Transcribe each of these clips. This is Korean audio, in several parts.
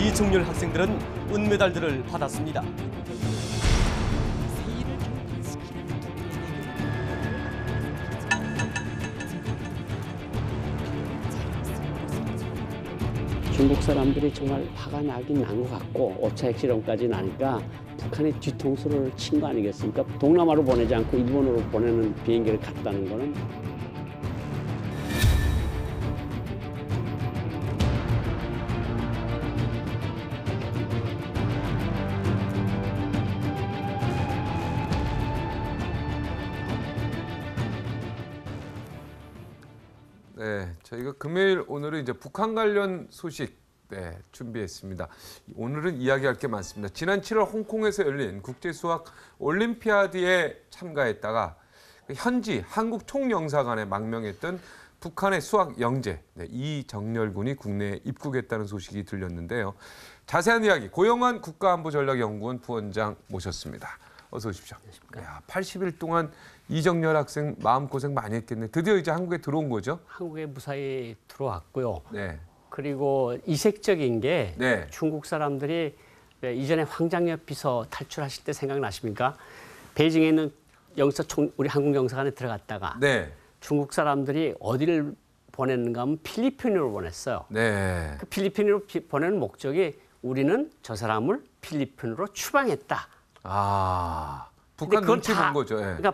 이승률 학생들은 은메달들을 받았습니다. 중국 사람들이 정말 화가 나긴 난 것 같고 5차 핵실험까지 나니까 북한이 뒤통수를 친 거 아니겠습니까? 동남아로 보내지 않고 일본으로 보내는 비행기를 갔다는 거는 네, 저희가 금요일 오늘은 이제 북한 관련 소식 준비했습니다. 오늘은 이야기할 게 많습니다. 지난 7월 홍콩에서 열린 국제수학 올림피아드에 참가했다가 현지 한국 총영사관에 망명했던 북한의 수학 영재 이정렬 군이 국내에 입국했다는 소식이 들렸는데요. 자세한 이야기 고영환 국가안보전략연구원 부원장 모셨습니다. 어서 오십시오. 야, 80일 동안 이정렬 학생 마음고생 많이 했겠네. 드디어 이제 한국에 들어온 거죠? 한국에 무사히 들어왔고요. 네. 그리고 이색적인 게 네. 중국 사람들이 이전에 황장엽 비서 탈출하실 때 생각나십니까? 베이징에 있는 우리 한국 영사관에 들어갔다가 네. 중국 사람들이 어디를 보냈는가 하면 필리핀으로 보냈어요. 네. 그 필리핀으로 보내는 목적이 우리는 저 사람을 필리핀으로 추방했다. 아, 북한 그건 눈치 본 거죠. 예. 그러니까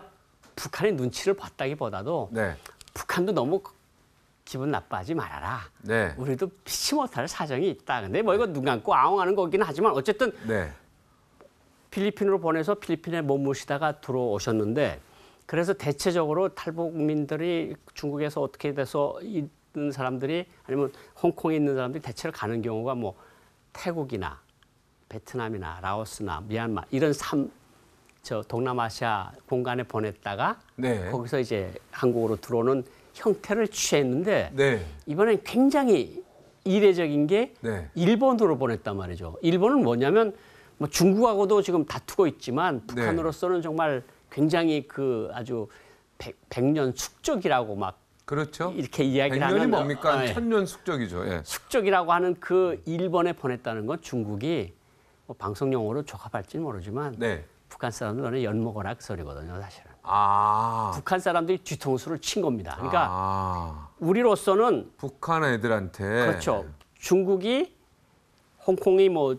북한의 눈치를 봤다기보다도 네. 북한도 너무 기분 나빠하지 말아라. 네. 우리도 피치 못할 사정이 있다. 근데 뭐 이거 눈 감고 아웅하는 거긴 하지만 어쨌든 네. 필리핀으로 보내서 필리핀에 머무시다가 들어오셨는데 그래서 대체적으로 탈북민들이 중국에서 어떻게 돼서 있는 사람들이 아니면 홍콩에 있는 사람들이 대체로 가는 경우가 뭐 태국이나 베트남이나 라오스나 미얀마 이런 동남아시아 공간에 보냈다가 네. 거기서 이제 한국으로 들어오는 형태를 취했는데 네. 이번엔 굉장히 이례적인 게 네. 일본으로 보냈단 말이죠. 일본은 뭐냐면 뭐 중국하고도 지금 다투고 있지만 북한으로서는 정말 굉장히 그 아주 백년 숙적이라고 막 그렇죠. 이렇게 이야기를 하는 100년이 뭡니까? 예. 천년 숙적이죠. 예. 숙적이라고 하는 그 일본에 보냈다는 건 중국이 뭐 방송 용어로 적합할지는 모르지만 네. 북한 사람들은 연먹어라 그 소리거든요, 사실은. 아. 북한 사람들이 뒤통수를 친 겁니다. 그러니까 아. 우리로서는 북한 애들한테 그렇죠. 중국이 홍콩이 뭐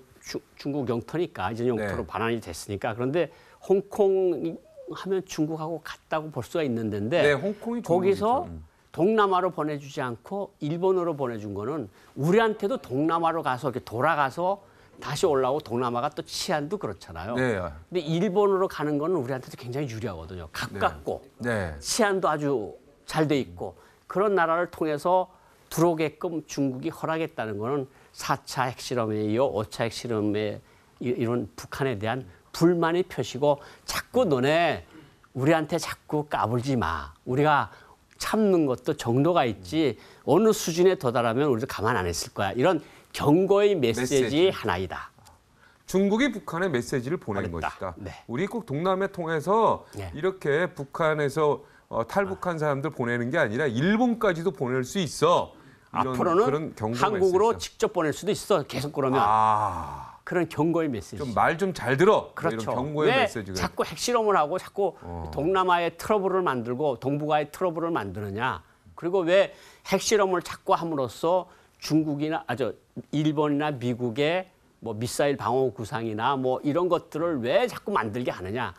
중국 영토니까 이제 영토로 네. 반환이 됐으니까 그런데 홍콩 하면 중국하고 같다고 볼 수가 있는 데인데 네, 홍콩이 거기서 중국이죠. 동남아로 보내주지 않고 일본으로 보내준 거는 우리한테도 동남아로 가서 이렇게 돌아가서 다시 올라오고 동남아가 또 치안도 그렇잖아요. 네. 근데 일본으로 가는 거는 우리한테도 굉장히 유리하거든요. 가깝고 네. 치안도 아주 잘 돼 있고 그런 나라를 통해서 들어오게끔 중국이 허락했다는 거는 4차 핵실험에 이어 5차 핵실험에 이런 북한에 대한 불만이 표시고 자꾸 너네 우리한테 자꾸 까불지 마. 우리가 참는 것도 정도가 있지 어느 수준에 도달하면 우리도 가만 안 있을 거야. 이런 경고의 메시지 하나이다. 중국이 북한에 메시지를 보낸 것이다. 네. 우리 꼭 동남아 통해서 네. 이렇게 북한에서 탈북한 사람들 보내는 게 아니라 일본까지도 보낼 수 있어. 이런 앞으로는 그런 경고 한국으로 메시지죠. 직접 보낼 수도 있어. 계속 그러면 아, 그런 경고의 메시지. 좀 말 좀 잘 들어. 그렇죠. 이런 경고의 왜 메시지가. 자꾸 핵실험을 하고 자꾸 동남아의 트러블을 만들고 동북아의 트러블을 만드느냐. 그리고 왜 핵실험을 자꾸 함으로써 중국이나 일본이나 미국의 뭐 미사일 방어 구상이나 뭐 이런 것들을 왜 자꾸 만들게 하느냐.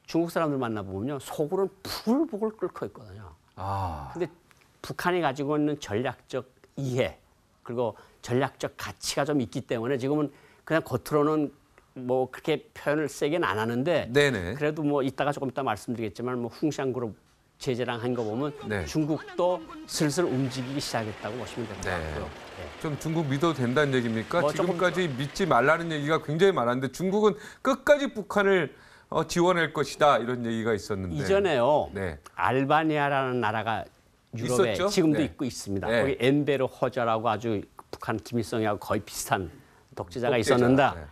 중국 사람들 만나보면요. 속으로는 부글부글 끓고 있거든요. 아, 근데 북한이 가지고 있는 전략적 이해 그리고 전략적 가치가 좀 있기 때문에 지금은 그냥 겉으로는 뭐 그렇게 표현을 세게는 안 하는데 네네. 그래도 뭐 이따가 조금 이따 말씀드리겠지만 뭐 훅샹그룹 제재랑 한 거 보면 네. 중국도 슬슬 움직이기 시작했다고 보시면 될 것 네. 같고요. 좀 중국 믿어도 된다는 얘기입니까? 뭐 조금 지금까지 믿지 말라는 얘기가 굉장히 많았는데 중국은 끝까지 북한을 지원할 것이다 이런 얘기가 있었는데 이전에요. 네. 알바니아라는 나라가 유럽에 있었죠? 지금도 네. 있고 있습니다. 네. 거기 엔베르 호저라고 아주 북한 김일성하고 거의 비슷한 독재자가 독재자. 있었는데 네.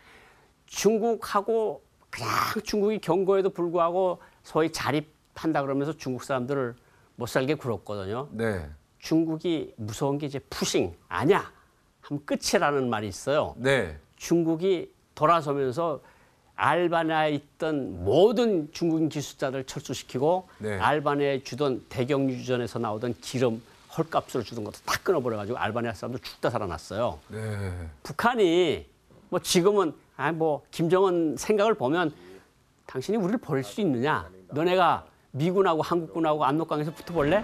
중국하고 그냥 중국이 경고에도 불구하고 소위 자립한다 그러면서 중국 사람들을 못 살게 굴었거든요. 네. 중국이 무서운 게 이제 푸싱 아니야 하면 끝이라는 말이 있어요. 네. 중국이 돌아서면서 알바니아에 있던 모든 중국인 기술자들 철수시키고 네. 알바니아에 주던 대경유전에서 나오던 기름 헐값으로 주던 것도 다 끊어버려가지고 알바니아 사람들 죽다 살아났어요. 네. 북한이 뭐 지금은 뭐 김정은 생각을 보면 당신이 우리를 버릴 수 있느냐? 너네가 미군하고 한국군하고 압록강에서 붙어볼래?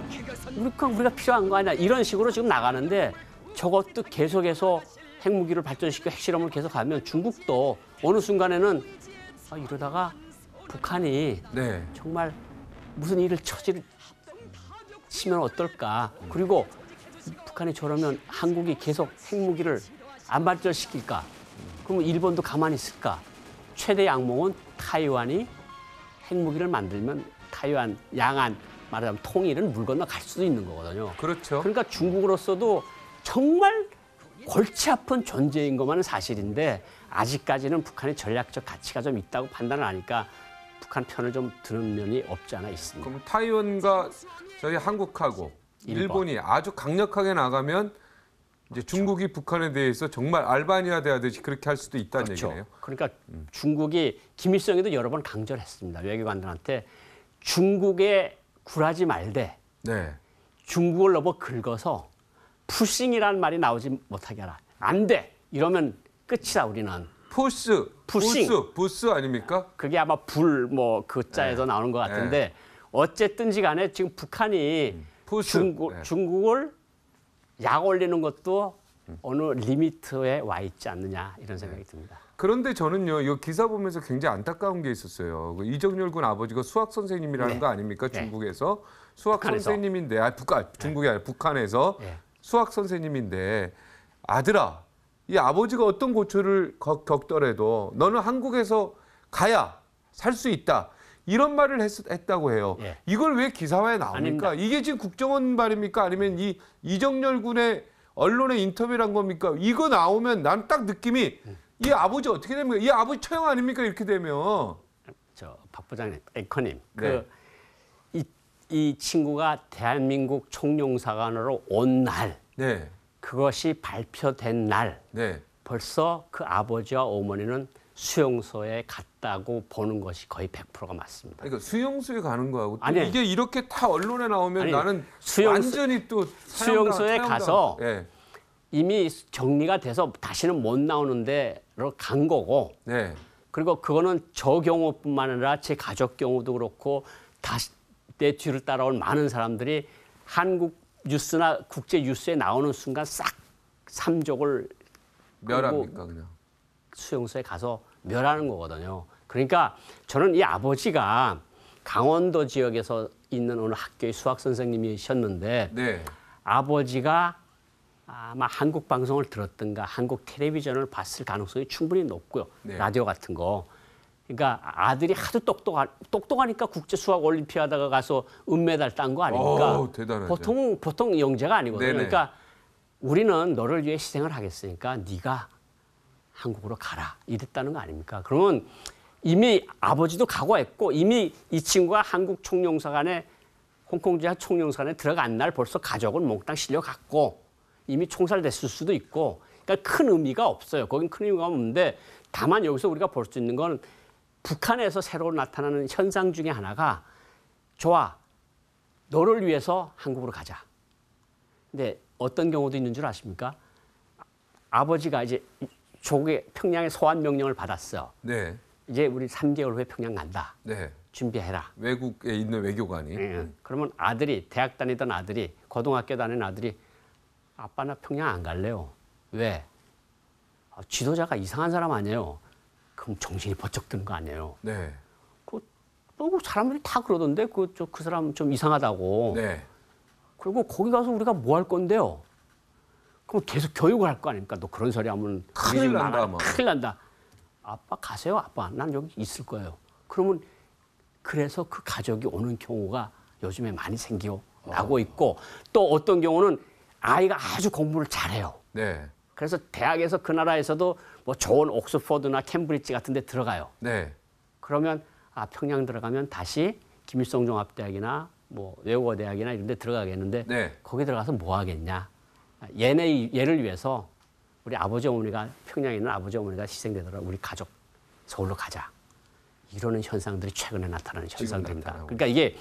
우리가 필요한 거 아니야? 이런 식으로 지금 나가는데 저것도 계속해서 핵무기를 발전시키고 핵실험을 계속하면 중국도 어느 순간에는 이러다가 북한이 네. 정말 무슨 일을 치면 어떨까? 그리고 북한이 저러면 한국이 계속 핵무기를 안 발전시킬까? 그러면 일본도 가만히 있을까? 최대 양몽은 타이완이 핵무기를 만들면 타이완, 양안 말하자면 통일은 물 건너 갈 수도 있는 거거든요. 그렇죠. 그러니까 중국으로서도 정말 골치 아픈 존재인 것만은 사실인데 아직까지는 북한의 전략적 가치가 좀 있다고 판단을 하니까 북한 편을 좀 드는 면이 없지 않아 있습니다. 그럼 타이완과 저희 한국하고 일본이 아주 강력하게 나가면 이제 중국이 북한에 대해서 정말 알바니아 대하듯이 그렇게 할 수도 있다는 그렇죠. 얘기네요. 그러니까 중국이 김일성이도 여러 번 강조했습니다. 외교관들한테 중국에 굴하지 말되 네. 중국을 너무 긁어서 푸싱이라는 말이 나오지 못하게 하라. 안 돼. 이러면 끝이다 우리는. 부스 아닙니까? 그게 아마 그 자에서 나오는 것 같은데 어쨌든지 간에 지금 북한이 중국을 약 올리는 것도 어느 리미트에 와 있지 않느냐 이런 생각이 듭니다. 그런데 저는요, 이 기사 보면서 굉장히 안타까운 게 있었어요. 그 이정열 군 아버지가 수학 선생님이라는 거 아닙니까? 중국에서 수학 북한에서. 선생님인데, 중국이 아니라 북한에서 수학 선생님인데 아들아, 이 아버지가 어떤 고초를 겪더라도 너는 한국에서 가야 살 수 있다. 이런 말을 했다고 해요. 이걸 왜 기사화에 나옵니까? 아닙니다. 이게 지금 국정원 말입니까? 아니면 이 이정열 군의 언론의 인터뷰란 겁니까? 이거 나오면 난 딱 느낌이 이 아버지 어떻게 됩니까? 이 아버지 처형 아닙니까? 이렇게 되면. 박 부장님, 앵커님, 네. 이 친구가 대한민국 총영사관으로 온 날, 네. 그것이 발표된 날, 네. 벌써 그 아버지와 어머니는 수용소에 갔다고 보는 것이 거의 100%가 맞습니다. 그러니까 수용소에 가는 거하고 또 아니, 이게 이렇게 다 언론에 나오면 나는 완전히 또 수용소에 가서 네. 이미 정리가 돼서 다시는 못 나오는 데로 간 거고 네. 그리고 그거는 저 경우뿐만 아니라 제 가족 경우도 그렇고 다시 내 뒤를 따라온 많은 사람들이 한국 뉴스나 국제 뉴스에 나오는 순간 싹 삼족을 멸합니까 그냥. 수용소에 가서 멸하는 거거든요. 그러니까 저는 이 아버지가 강원도 지역에서 있는 어느 학교의 수학 선생님이셨는데 네. 아버지가 아마 한국 방송을 들었든가 한국 텔레비전을 봤을 가능성이 충분히 높고요. 네. 라디오 같은 거. 그러니까 아들이 하도 똑똑하니까 국제 수학 올림피아드가 가서 은메달 딴 거 아닙니까? 오, 대단하죠. 보통 영재가 아니거든요. 네네. 그러니까 우리는 너를 위해 희생을 하겠으니까 네가 한국으로 가라 이랬다는 거 아닙니까? 그러면 이미 아버지도 각오했고 이미 이 친구가 한국 총영사관에 홍콩 지하 총영사관에 들어간 날 벌써 가족은 몽땅 실려갔고 이미 총살됐을 수도 있고 그러니까 큰 의미가 없어요. 거긴 큰 의미가 없는데 다만 여기서 우리가 볼 수 있는 건 북한에서 새로 나타나는 현상 중에 하나가 좋아 너를 위해서 한국으로 가자. 근데 어떤 경우도 있는 줄 아십니까? 아버지가 이제 조국의 평양에 소환 명령을 받았어요. 네. 이제 우리 3개월 후에 평양 간다. 네. 준비해라. 외국에 있는 외교관이. 그러면 아들이 대학 다니던 아들이 고등학교 다니는 아들이 아빠 나 평양 안 갈래요. 왜? 지도자가 이상한 사람 아니에요. 그럼 정신이 번쩍 드는 거 아니에요. 네. 사람들이 다 그러던데 그 사람 좀 이상하다고. 네. 그리고 거기 가서 우리가 뭐 할 건데요? 그럼 계속 교육을 할 거 아닙니까? 너 그런 소리 하면 큰일 난다. 큰일 난다. 아빠 가세요, 아빠. 난 여기 있을 거예요. 그러면 그래서 그 가족이 오는 경우가 요즘에 많이 생겨나고 있고 또 어떤 경우는 아이가 아주 공부를 잘해요. 네. 그래서 대학에서 그 나라에서도 뭐 좋은 옥스퍼드나 캠브리지 같은 데 들어가요. 네. 그러면 평양 들어가면 다시 김일성 종합대학이나 뭐 외국어대학이나 이런 데 들어가겠는데 네. 거기 들어가서 뭐 하겠냐. 얘를 위해서 우리 아버지 어머니가 평양에 있는 아버지 어머니가 희생되더라도 우리 가족 서울로 가자. 이러는 현상들이 최근에 나타나는 현상들입니다. 나타나고. 그러니까 이게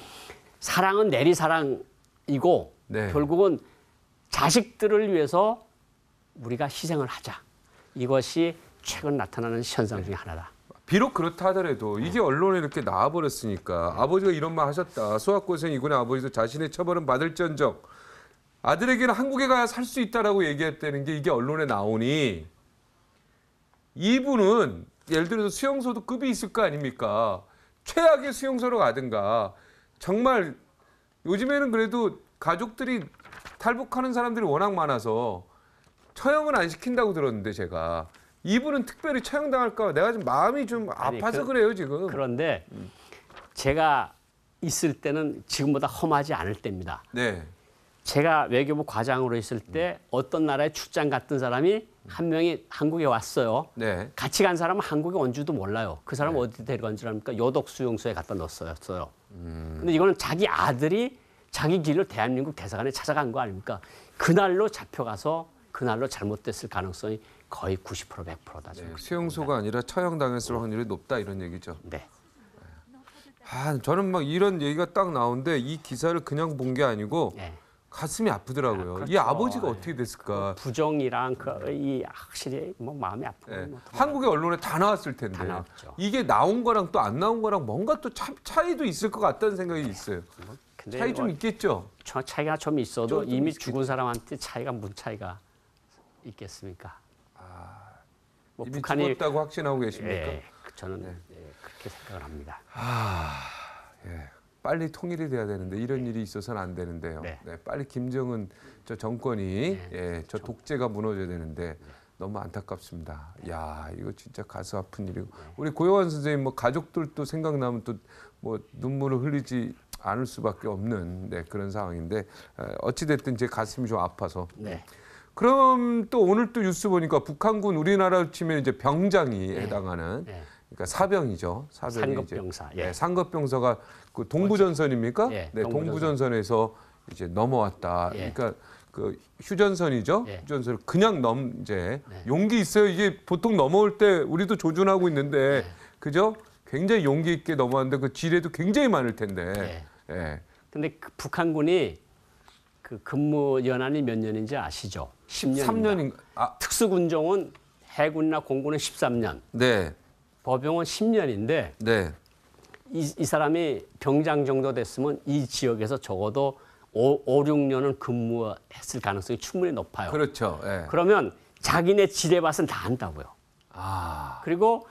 사랑은 내리사랑이고 네. 결국은 자식들을 위해서 우리가 희생을 하자. 이것이 최근 나타나는 현상 중에 하나다. 비록 그렇다 하더라도 이게 언론에 이렇게 나와버렸으니까 아버지가 이런 말 하셨다. 수학고생 이군의 아버지도 자신의 처벌은 받을지언정 아들에게는 한국에 가야 살 수 있다라고 얘기했다는 게 이게 언론에 나오니 이분은 예를 들어서 수용소도 급이 있을 거 아닙니까? 최악의 수용소로 가든가 정말 요즘에는 그래도 가족들이 탈북하는 사람들이 워낙 많아서 처형은 안 시킨다고 들었는데 제가 이분은 특별히 처형당할까 내가 좀 마음이 좀 아파서 그래요 지금. 그런데 제가 있을 때는 지금보다 험하지 않을 때입니다. 네. 제가 외교부 과장으로 있을 때 어떤 나라에 출장 갔던 사람이 한 명이 한국에 왔어요. 네. 같이 간 사람은 한국에 온 줄도 몰라요. 그 사람 어디 데려간 줄 압니까? 요독 수용소에 갖다 넣었어요. 근데 이거는 자기 아들이 자기 길을 대한민국 대사관에 찾아간 거 아닙니까? 그날로 잡혀가서 그날로 잘못됐을 가능성이 거의 90% 100%다. 네. 수용소가 아니라 처형당했을 확률이 높다 이런 얘기죠. 네. 저는 막 이런 얘기가 딱 나오는데 이 기사를 그냥 본 게 아니고 네. 가슴이 아프더라고요. 그렇죠. 이 아버지가 어떻게 됐을까? 부정이랑 이 확실히 뭐 마음이 아프고 네. 뭐 한국의 언론에 다 나왔을 텐데 다 나왔죠. 이게 나온 거랑 또 안 나온 거랑 뭔가 또 차이도 있을 것 같다는 생각이 있어요. 근데 차이 좀 있겠죠. 차이가 좀 있어도 좀 이미 있겠죠. 죽은 사람한테 차이가 무슨 차이가 있겠습니까? 뭐 이미 죽었다고 확신하고 계십니까? 예, 저는 그렇게 생각을 합니다. 예. 빨리 통일이 돼야 되는데 이런 일이 있어서는 안 되는데요. 네. 네, 빨리 김정은 저 정권이 저 독재가 무너져야 되는데 너무 안타깝습니다. 야, 이거 진짜 가슴 아픈 일이고 우리 고요한 선생님 뭐 가족들도 생각나면 또 뭐 눈물을 흘리지 않을 수밖에 없는 그런 상황인데 어찌 됐든 제 가슴이 좀 아파서. 네. 그럼 또 오늘 또 뉴스 보니까 북한군 우리나라로 치면 이제 병장이 해당하는 그러니까 사병이죠. 사병이 상급병사. 이제, 네, 상급병사가 그 동부전선입니까? 예, 네, 동부전선에서 이제 넘어왔다. 예. 그러니까 그 휴전선이죠. 예. 휴전선을 그냥 용기 있어요. 이게 보통 넘어올 때 우리도 조준하고 있는데 그죠? 굉장히 용기 있게 넘어왔는데 그 지뢰도 굉장히 많을 텐데. 예. 근데 그 북한군이 그 근무 연한이 몇 년인지 아시죠? 10년입니다. 3년인 특수군종은 해군이나 공군은 13년, 네. 법용은 10년인데 네. 이 사람이 병장 정도 됐으면 이 지역에서 적어도 5, 6년은 근무했을 가능성이 충분히 높아요. 그렇죠. 예. 그러면 자기네 지뢰밭은 다 안다고요. 그리고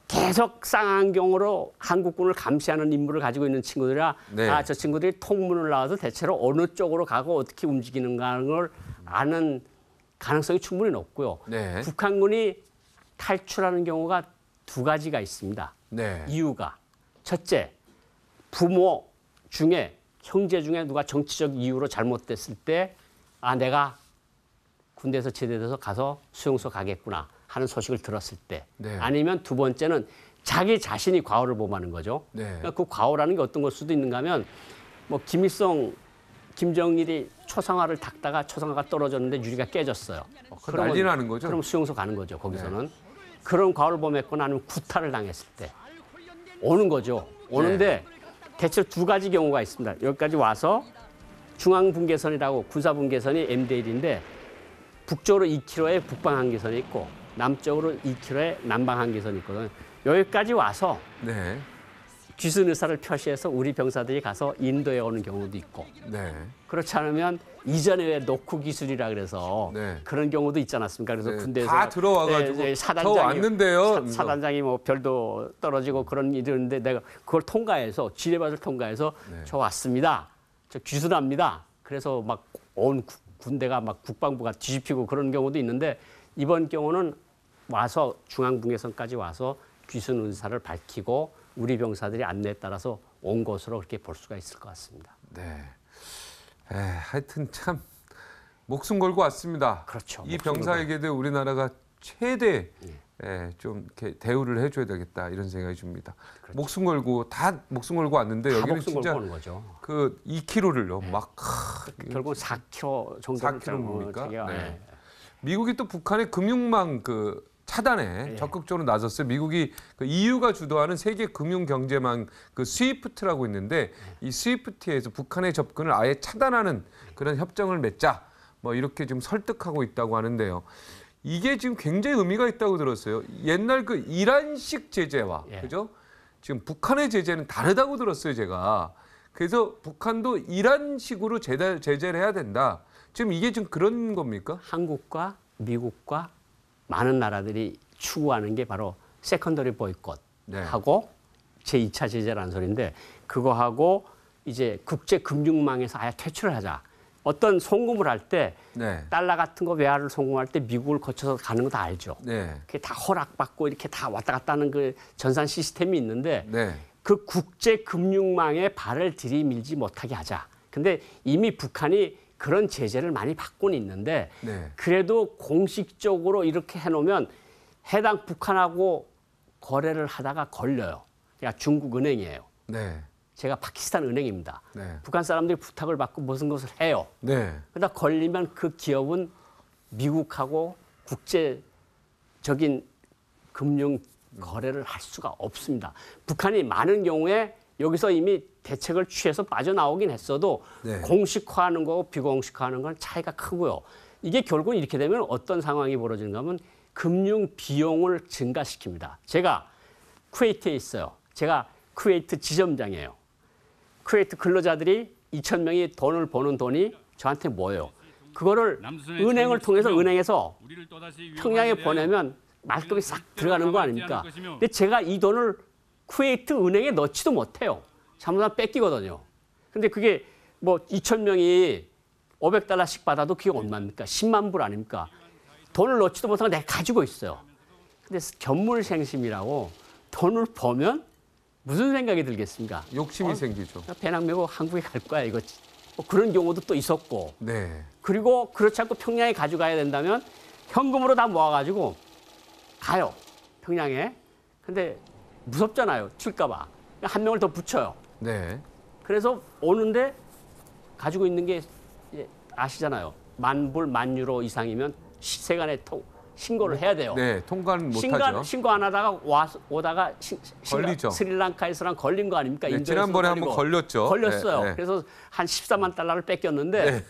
계속 쌍안경으로 한국군을 감시하는 임무를 가지고 있는 친구들이라 네. 저 친구들이 통문을 나와도 대체로 어느 쪽으로 가고 어떻게 움직이는가 하는 걸 아는 가능성이 충분히 높고요. 네. 북한군이 탈출하는 경우가 두 가지가 있습니다. 네. 이유가 첫째, 부모 중에 형제 중에 누가 정치적 이유로 잘못됐을 때 내가 군대에서 제대돼서 가서 수용소 가겠구나 하는 소식을 들었을 때 네. 아니면 두 번째는 자기 자신이 과오를 범하는 거죠. 네. 그러니까 그 과오라는 게 어떤 걸 수도 있는가 하면 뭐 김일성, 김정일이 초상화를 닦다가 초상화가 떨어졌는데 유리가 깨졌어요. 그럼 난리 나는 거죠? 그럼 수용소 가는 거죠. 거기서는. 그런 과오를 범했거나 아니면 구타를 당했을 때 오는 거죠. 오는데 대체로 두 가지 경우가 있습니다. 여기까지 와서 중앙분계선이라고 군사분계선이 MDL인데 북쪽으로 2km의 북방한계선이 있고 남쪽으로 2km의 남방한계선이 있거든요. 여기까지 와서 네. 귀순 의사를 표시해서 우리 병사들이 가서 인도에 오는 경우도 있고 네. 그렇지 않으면 이전에 왜 노크 기술이라 그래서 네. 그런 경우도 있지 않았습니까? 그래서 네, 군대에서 다 들어와가지고 저 왔는데요. 사단장이 뭐 별도 떨어지고 그런 일이 있는데 내가 그걸 통과해서 지뢰밭을 통과해서 저 왔습니다. 저 귀순합니다. 그래서 막 온 군대가 막 국방부가 뒤집히고 그런 경우도 있는데 이번 경우는 와서 중앙분계선까지 와서 귀순 의사를 밝히고 우리 병사들이 안내에 따라서 온 것으로 그렇게 볼 수가 있을 것 같습니다. 네. 하여튼 참 목숨 걸고 왔습니다. 그렇죠. 이 병사에게도 우리나라가 최대 좀 이렇게 대우를 해줘야 되겠다 이런 생각이 듭니다. 그렇죠. 목숨 걸고 다 목숨 걸고 왔는데 다 여기는 목숨 진짜 걸고 오는 거죠. 그 2km를요 막 결국 4km 정도 4km 뭡니까? 네. 미국이 또 북한의 금융망 그 차단에 적극적으로 나섰어요. 미국이 그 EU가 주도하는 세계 금융 경제망 그 스위프트라고 있는데 이 스위프트에서 북한의 접근을 아예 차단하는 그런 협정을 맺자. 뭐 이렇게 좀 설득하고 있다고 하는데요. 이게 지금 굉장히 의미가 있다고 들었어요. 옛날 그 이란식 제재와 그죠? 지금 북한의 제재는 다르다고 들었어요, 제가. 그래서 북한도 이란식으로 제재를 해야 된다. 지금 이게 좀 그런 겁니까? 한국과 미국과 많은 나라들이 추구하는 게 바로 세컨더리 보이콧하고 제2차 제재라는 소리인데 그거하고 이제 국제 금융망에서 아예 퇴출을 하자. 어떤 송금을 할 때 달러 같은 거 외화를 송금할 때 미국을 거쳐서 가는 거 다 알죠. 그게 다 허락받고 이렇게 다 왔다 갔다 하는 그 전산 시스템이 있는데 그 국제 금융망에 발을 들이밀지 못하게 하자. 근데 이미 북한이 그런 제재를 많이 받고는 있는데 그래도 공식적으로 이렇게 해놓으면 해당 북한하고 거래를 하다가 걸려요. 그러니까 중국 은행이에요. 제가 파키스탄 은행입니다. 북한 사람들이 부탁을 받고 무슨 것을 해요. 그러다 걸리면 그 기업은 미국하고 국제적인 금융 거래를 할 수가 없습니다. 북한이 많은 경우에 여기서 이미 대책을 취해서 빠져나오긴 했어도 공식화하는 거고 비공식화하는 건 차이가 크고요. 이게 결국은 이렇게 되면 어떤 상황이 벌어지는가 하면 금융 비용을 증가시킵니다. 제가 쿠웨이트에 있어요. 제가 쿠웨이트 지점장이에요. 쿠웨이트 근로자들이 2,000명이 돈을 버는 돈이 저한테 뭐예요? 그거를 은행을 통해서 은행에서 평양에 보내면 말끔히 싹 들어가는 거 아닙니까? 근데 제가 이 돈을 쿠웨이트 은행에 넣지도 못해요. 잘못하면 뺏기거든요. 근데 그게 뭐 2,000명이 500달러씩 받아도 그게 얼마입니까? 10만 불 아닙니까? 돈을 넣지도 못하고 내가 가지고 있어요. 근데 견물생심이라고 돈을 버면 무슨 생각이 들겠습니까? 욕심이 생기죠. 배낭 메고 한국에 갈 거야 이거. 뭐 그런 경우도 또 있었고. 그리고 그렇지 않고 평양에 가져가야 된다면 현금으로 다 모아가지고 가요. 평양에. 근데 무섭잖아요. 튈까 봐. 한 명을 더 붙여요. 그래서 오는데 가지고 있는 게 아시잖아요. 10,000불, 10,000유로 이상이면 세간에 신고를 해야 돼요. 통과는 못하죠. 신고 안 하다가 오다가 걸리죠. 스리랑카에서랑 걸린 거 아닙니까? 지난번에 한번 걸렸죠. 걸렸어요. 그래서 한 14만 달러를 뺏겼는데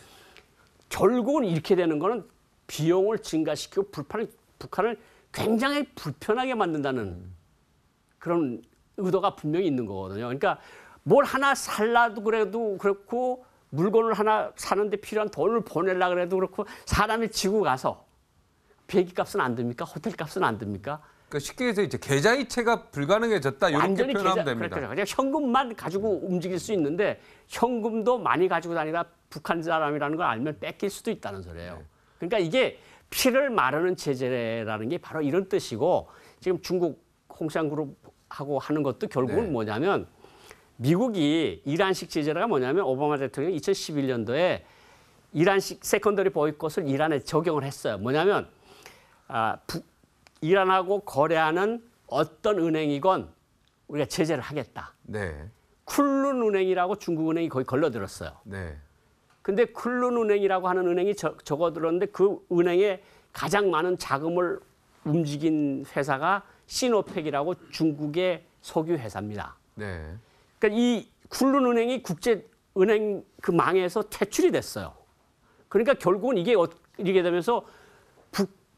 결국은 이렇게 되는 거는 비용을 증가시키고 북한을 굉장히 불편하게 만든다는 그런 의도가 분명히 있는 거거든요. 그러니까 뭘 하나 살라도 그래도 그렇고 물건을 하나 사는데 필요한 돈을 보내려고 그래도 그렇고 사람이 지고 가서 비행기 값은 안 듭니까? 호텔 값은 안 듭니까? 그러니까 쉽게 해서 이제 계좌이체가 불가능해졌다 이렇게 표현하면 됩니다. 그냥 현금만 가지고 움직일 수 있는데 현금도 많이 가지고 다니다 북한 사람이라는 걸 알면 뺏길 수도 있다는 소리예요. 그러니까 이게 피를 마르는 제재라는 게 바로 이런 뜻이고 지금 중국 홍상그룹하고 하는 것도 결국은 뭐냐면 미국이 이란식 제재가 뭐냐면 오바마 대통령이 2011년도에 이란식 세컨더리 보이콧을 이란에 적용을 했어요. 뭐냐면 이란하고 거래하는 어떤 은행이건 우리가 제재를 하겠다. 쿨룬 은행이라고 중국 은행이 거기 걸려들었어요. 근데 쿨룬 은행이라고 하는 은행이 적어들었는데 그 은행에 가장 많은 자금을 움직인 회사가 시노팩이라고 중국의 석유 회사입니다. 그러니까 이 쿨룬 은행이 국제 은행 그 망에서 퇴출이 됐어요. 그러니까 결국은 이게 이렇게 되면서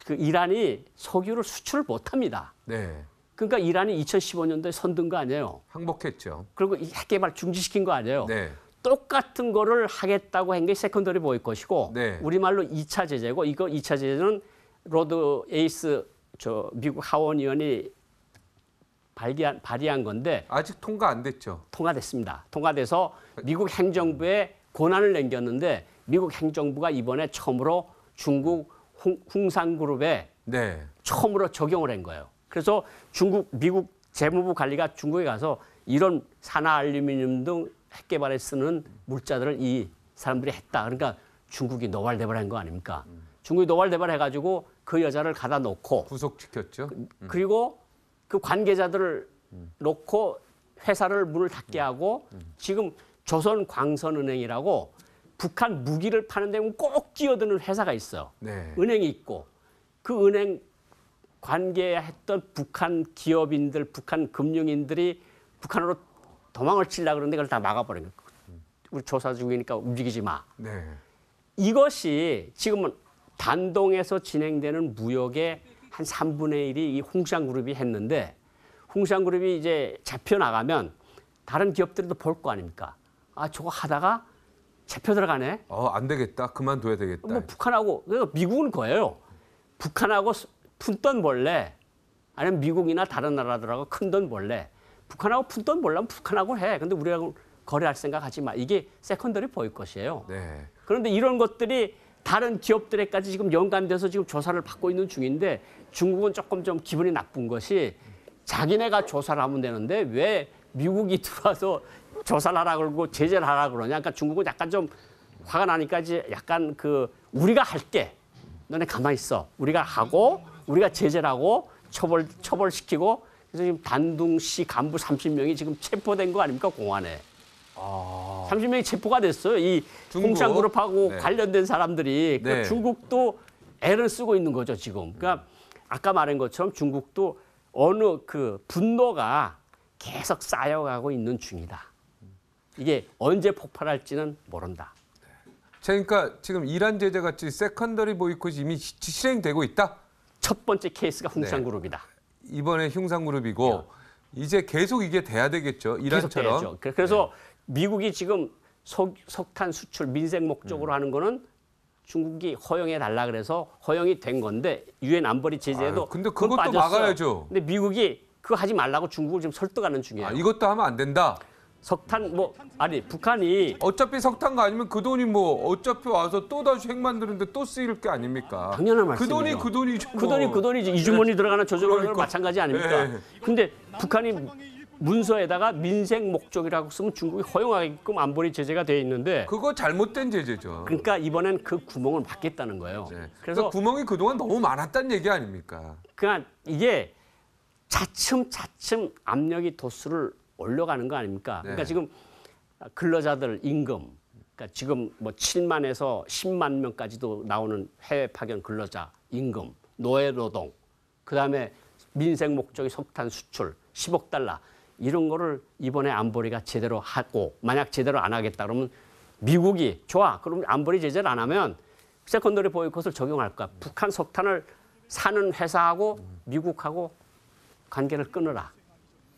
그 이란이 석유를 수출을 못합니다. 그러니까 이란이 2015년도에 선든 거 아니에요. 항복했죠. 그리고 핵개발 중지시킨 거 아니에요. 똑같은 거를 하겠다고 한 게 세컨더리 보이콧이고 우리말로 2차 제재고 이거 2차 제재는 로드 에이스 미국 하원의원이 발의한 건데 아직 통과 안 됐죠. 통과됐습니다. 통과돼서 미국 행정부에 권한을 남겼는데 미국 행정부가 이번에 처음으로 중국 홍상그룹에 처음으로 적용을 한 거예요. 그래서 미국 재무부 관리가 중국에 가서 이런 산화알루미늄 등 핵개발에 쓰는 물자들을 이 사람들이 했다. 그러니까 중국이 노발대발한 거 아닙니까? 중국이 노발대발해가지고 그 여자를 가다 놓고 구속시켰죠. 그리고 그 관계자들을 놓고 회사를 문을 닫게 하고 지금 조선광선은행이라고 북한 무기를 파는 데 꼭 끼어드는 회사가 있어요. 네. 은행이 있고 그 은행 관계했던 북한 기업인들, 북한 금융인들이 북한으로 도망을 치려고 그러는데 그걸 다 막아버린 거예요. 우리 조사 중이니까 움직이지 마. 네. 이것이 지금은 단동에서 진행되는 무역의 한 3분의 1이 이 홍상그룹이 했는데 홍상그룹이 이제 잡혀 나가면 다른 기업들도 볼 거 아닙니까? 아, 저거 하다가 잡혀 들어가네. 안 되겠다. 그만둬야 되겠다. 뭐 북한하고 그러니까 미국은 거예요. 북한하고 푼돈 벌래 아니면 미국이나 다른 나라들하고 큰 돈 벌래. 북한하고 푼돈 벌려면 북한하고 해. 근데 우리하고 거래할 생각하지 마. 이게 세컨더리 보이콧이에요. 네. 그런데 이런 것들이 다른 기업들에까지 지금 연관돼서 지금 조사를 받고 있는 중인데 중국은 조금 좀 기분이 나쁜 것이 자기네가 조사를 하면 되는데 왜 미국이 들어와서 조사를 하라 그러고 제재를 하라 그러냐. 그러니까 중국은 약간 좀 화가 나니까 이제 약간 그 우리가 할게. 너네 가만히 있어. 우리가 하고 우리가 제재를 하고 처벌시키고 그래서 지금 단둥시 간부 30명이 지금 체포된 거 아닙니까 공안에. 30명이 체포가 됐어요. 이 중국? 홍상그룹하고 네. 관련된 사람들이. 그러니까 네. 중국도 애를 쓰고 있는 거죠 지금. 그러니까 아까 말한 것처럼 중국도 어느 그 분노가 계속 쌓여가고 있는 중이다. 이게 언제 폭발할지는 모른다. 그러니까 지금 이란 제재 같이 세컨더리 보이콧이 이미 실행되고 있다. 첫 번째 케이스가 홍상그룹이다. 이번에 흉상그룹이고 이제 계속 이게 돼야 되겠죠. 이란처럼. 계속 돼야죠. 그래서 미국이 지금 석탄 수출 민생 목적으로 하는 거는 중국이 허용해 달라 그래서 허용이 된 건데 유엔 안보리 제재에도 아유, 근데 그건 그것도 빠졌어요. 막아야죠. 근데 미국이 그거 하지 말라고 중국을 지금 설득하는 중이에요. 이것도 하면 안 된다. 석탄 북한이 어차피 석탄가 아니면 그 돈이 뭐 어차피 와서 또 다시 핵 만드는데 또 쓰일 게 아닙니까? 당연한 그 돈이 말씀이죠. 그 돈이죠. 그 돈이 그 돈이지 이 주머니 들어가는 저 주머니 그러니까. 마찬가지 아닙니까? 네. 근데 북한이 문서에다가 민생 목적이라고 쓰면 중국이 허용하게끔 안보리 제재가 돼 있는데 그거 잘못된 제재죠. 그러니까 이번엔 그 구멍을 막겠다는 거예요. 네. 그래서 구멍이 그동안 너무 많았다는 얘기 아닙니까? 그냥 이게 차츰 압력이 도수를 올려가는 거 아닙니까? 네. 그러니까 지금 근로자들 임금, 그러니까 지금 뭐 7만에서 10만 명까지도 나오는 해외 파견 근로자 임금, 노예 노동, 그다음에 민생 목적의 석탄 수출 10억 달러 이런 거를 이번에 안보리가 제대로 하고 만약 제대로 안 하겠다 그러면 미국이 좋아. 그럼 안보리 제재를 안 하면 세컨더리 보이콧을 적용할 거야. 북한 석탄을 사는 회사하고 미국하고 관계를 끊으라.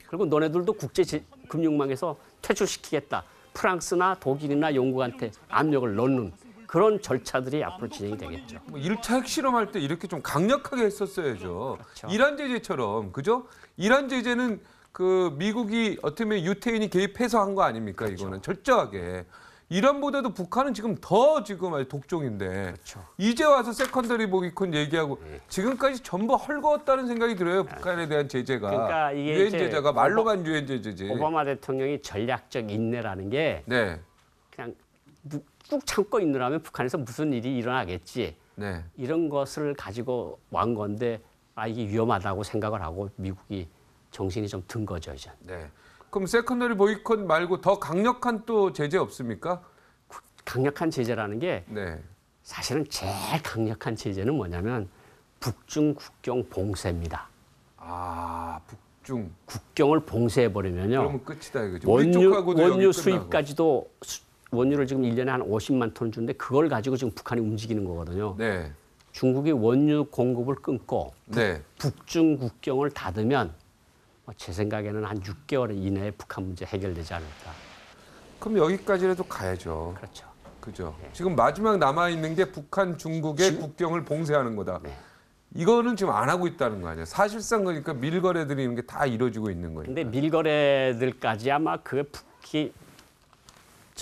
그리고 너네들도 국제 금융망에서 퇴출시키겠다. 프랑스나 독일이나 영국한테 압력을 넣는 그런 절차들이 앞으로 진행이 되겠죠. 뭐 1차 핵실험할 때 이렇게 좀 강력하게 했었어야죠. 그렇죠. 이란 제재처럼 그죠? 이란 제재는 그 미국이 어떻게 보면 유태인이 개입해서 한 거 아닙니까? 그렇죠. 이거는 철저하게. 이란보다도 북한은 지금 더 지금 아주 독종인데 그렇죠. 이제 와서 세컨더리 보이콧 얘기하고 지금까지 전부 헐거웠다는 생각이 들어요. 북한에 대한 제재가. 그러니까 이게 유엔 이제 제재가 말로만 유엔 제재지. 오바마 대통령이 전략적 인내라는 게 네. 그냥 꾹 참고 있느라면 북한에서 무슨 일이 일어나겠지. 네. 이런 것을 가지고 완 건데 이게 위험하다고 생각을 하고 미국이 정신이 좀 든 거죠 이제. 네. 그럼 세컨더리 보이콧 말고 더 강력한 또 제재 없습니까? 강력한 제재라는 게 네. 사실은 제일 강력한 제재는 뭐냐면 북중 국경 봉쇄입니다. 북중. 국경을 봉쇄해 버리면요. 그러면 끝이다 이거죠. 우리 쪽하고도 여기 원유 끝나고. 수입까지도 원유를 지금 1년에 한 50만 톤 주는데 그걸 가지고 지금 북한이 움직이는 거거든요. 네. 중국이 원유 공급을 끊고 네. 북중 국경을 닫으면 제 생각에는 한 6개월 이내에 북한 문제 해결되지 않을까. 그럼 여기까지라도 가야죠. 그렇죠. 그죠. 지금 마지막 남아 있는 게 북한 중국의 국경을 봉쇄하는 거다. 네. 이거는 지금 안 하고 있다는 거 아니에요. 사실상 그러니까 밀거래들이 이런 게 다 이루어지고 있는 거예요. 근데 밀거래들까지 아마 그 북이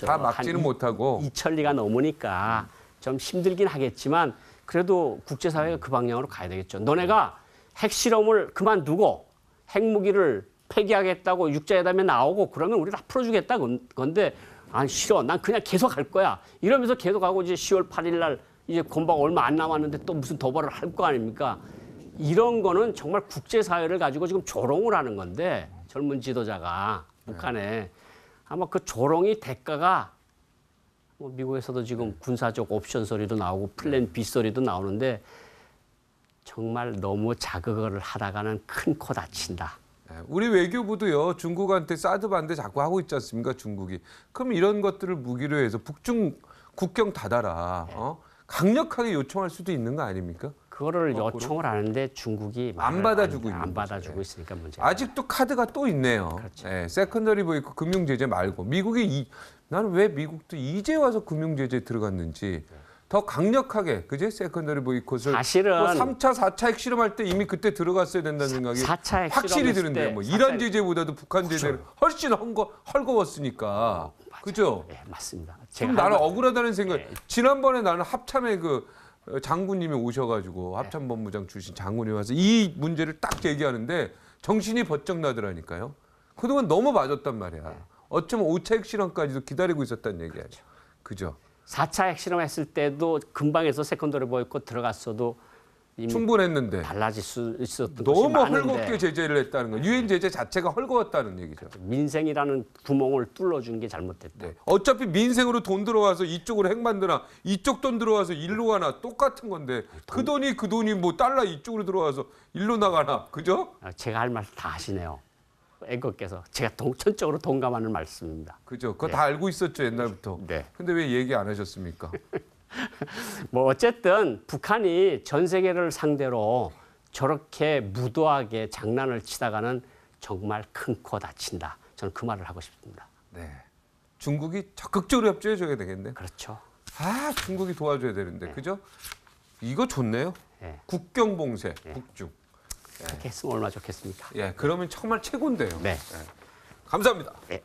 다 막지는 못하고. 이천리가 넘으니까 좀 힘들긴 하겠지만 그래도 국제사회가 그 방향으로 가야 되겠죠. 너네가 핵실험을 그만두고 핵무기를 폐기하겠다고 육자회담에 나오고 그러면 우리 다 풀어주겠다 건데 아 싫어. 난 그냥 계속 할 거야. 이러면서 계속 하고 이제 10월 8일 날 이제 건방 얼마 안 남았는데 또 무슨 도발을 할 거 아닙니까? 이런 거는 정말 국제사회를 가지고 지금 조롱을 하는 건데 젊은 지도자가 북한에 아마 그 조롱이 대가가 뭐 미국에서도 지금 군사적 옵션 소리도 나오고 플랜 B 소리도 나오는데 정말 너무 자극을 하다가는 큰 코 다친다. 네, 우리 외교부도요 중국한테 사드 반대 자꾸 하고 있지 않습니까 중국이. 그럼 이런 것들을 무기로 해서 북중 국경 닫아라. 강력하게 요청할 수도 있는 거 아닙니까? 그거를 거꾸로? 요청을 하는데 중국이 안 말을 받아주고 있는 안 거죠. 받아주고 예. 있으니까 문제가. 아직도 카드가 또 있네요. 그렇죠. 예, 세컨더리 보이콧 금융 제재 말고 미국이 나는 왜 미국도 이제 와서 금융 제재에 들어갔는지 더 강력하게 그제 세컨더리 보이콧을 사실은 뭐 3차, 4차 핵실험할 때 이미 그때 들어갔어야 된다는 생각이 4차 핵실험 확실히 했을 드는데 때 뭐 4차 이란 제재보다도 북한 제재를 훨씬 헐거웠으니까. 그죠? 예, 맞습니다. 좀 나는 할 말- 억울하다는 생각. 네. 지난번에 나는 합참에 그 장군님이 오셔가지고 합참본부장 출신 장군이 와서 이 문제를 딱 얘기하는데 정신이 번쩍 나더라니까요. 그동안 너무 맞았단 말이야. 어쩌면 5차 핵실험까지도 기다리고 있었다는 얘기야. 그죠? 4차 핵실험 했을 때도 금방에서 세컨더리 보이콧 들어갔어도 이미 충분했는데 달라질 수 있었던 것이 너무 많은데 헐겁게 제재를 했다는 거. 유엔 제재 자체가 헐거웠다는 얘기죠. 민생이라는 구멍을 뚫어준 게 잘못됐다. 네. 어차피 민생으로 돈 들어와서 이쪽으로 핵 만드나 이쪽 돈 들어와서 일로 가나 똑같은 건데 그 돈이 뭐 달러 이쪽으로 들어와서 일로 나가나 그죠? 제가 할 말 다 하시네요. 앵커께서 제가 전적으로 동감하는 말씀입니다. 그죠? 그거 다 알고 있었죠 옛날부터. 네. 근데 왜 얘기 안 하셨습니까? 뭐 어쨌든 북한이 전 세계를 상대로 저렇게 무도하게 장난을 치다가는 정말 큰 코 다친다. 저는 그 말을 하고 싶습니다. 네. 중국이 적극적으로 협조해줘야 되겠네. 그렇죠. 아 중국이 도와줘야 되는데 그죠? 이거 좋네요. 예. 국경 봉쇄 북중. 그렇게 했으면 얼마나 좋겠습니까? 예, 그러면 정말 최고인데요. 네. 감사합니다. 예.